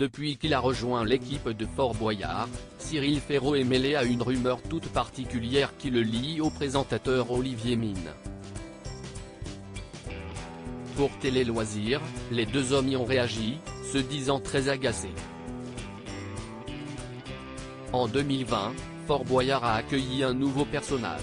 Depuis qu'il a rejoint l'équipe de Fort Boyard, Cyril Ferraud est mêlé à une rumeur toute particulière qui le lie au présentateur Olivier Mine. Pour Télé Loisirs, les deux hommes y ont réagi, se disant très agacés. En 2020, Fort Boyard a accueilli un nouveau personnage.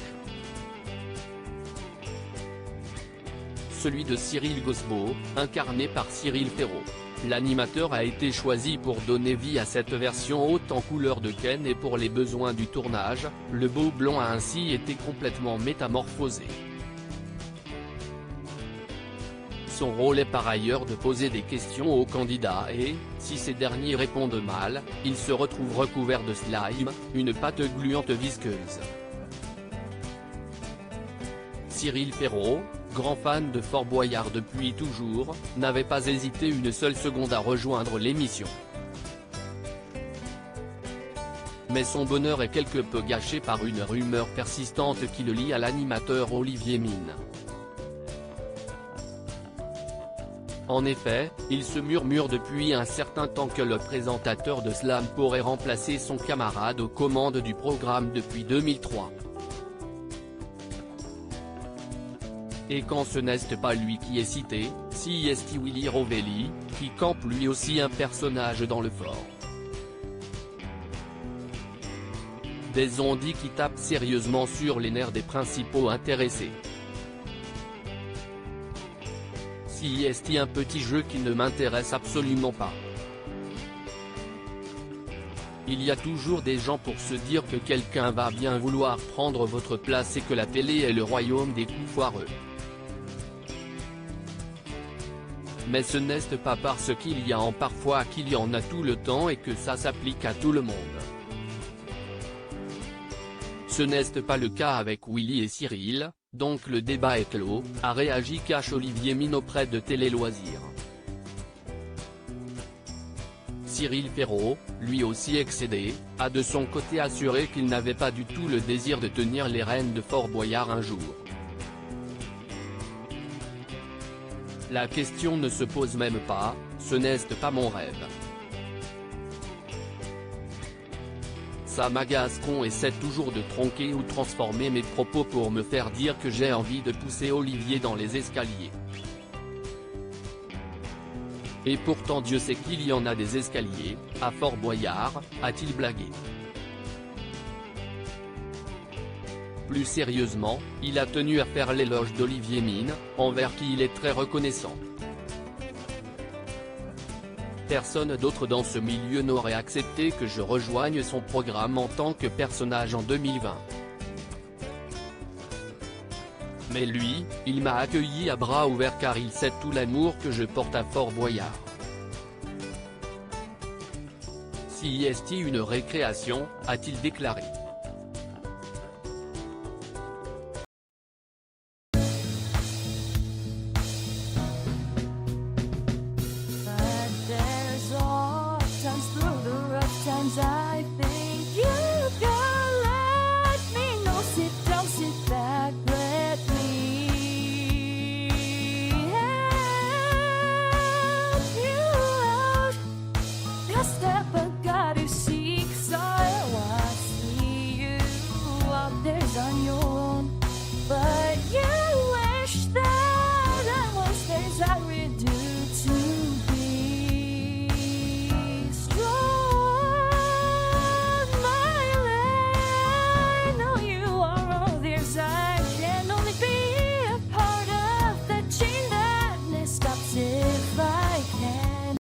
Celui de Cyril Gosbeau, incarné par Cyril Ferraud. L'animateur a été choisi pour donner vie à cette version haute en couleur de Ken et pour les besoins du tournage, le beau blond a ainsi été complètement métamorphosé. Son rôle est par ailleurs de poser des questions aux candidats et, si ces derniers répondent mal, il se retrouve recouvert de slime, une pâte gluante visqueuse. Cyril Ferraud, grand fan de Fort Boyard depuis toujours, n'avait pas hésité une seule seconde à rejoindre l'émission. Mais son bonheur est quelque peu gâché par une rumeur persistante qui le lie à l'animateur Olivier Mine. En effet, il se murmure depuis un certain temps que le présentateur de Slam pourrait remplacer son camarade aux commandes du programme depuis 2003. Et quand ce n'est pas lui qui est cité, si est Willy Rovelli, qui campe lui aussi un personnage dans le fort. Des on-dit qui tapent sérieusement sur les nerfs des principaux intéressés. Si est un petit jeu qui ne m'intéresse absolument pas. Il y a toujours des gens pour se dire que quelqu'un va bien vouloir prendre votre place et que la télé est le royaume des coups foireux. Mais ce n'est pas parce qu'il y a parfois qu'il y en a tout le temps et que ça s'applique à tout le monde. Ce n'est pas le cas avec Willy et Cyril, donc le débat est clos, a réagi Cash Olivier Mine auprès de Télé Loisirs. Cyril Ferraud, lui aussi excédé, a de son côté assuré qu'il n'avait pas du tout le désir de tenir les rênes de Fort Boyard un jour. La question ne se pose même pas, ce n'est pas mon rêve. Ça m'agace qu'on essaie toujours de tronquer ou transformer mes propos pour me faire dire que j'ai envie de pousser Olivier dans les escaliers. Et pourtant Dieu sait qu'il y en a des escaliers, à Fort Boyard, a-t-il blagué. Plus sérieusement, il a tenu à faire l'éloge d'Olivier Mine, envers qui il est très reconnaissant. Personne d'autre dans ce milieu n'aurait accepté que je rejoigne son programme en tant que personnage en 2020. Mais lui, il m'a accueilli à bras ouverts car il sait tout l'amour que je porte à Fort Boyard. Si est une récréation, a-t-il déclaré.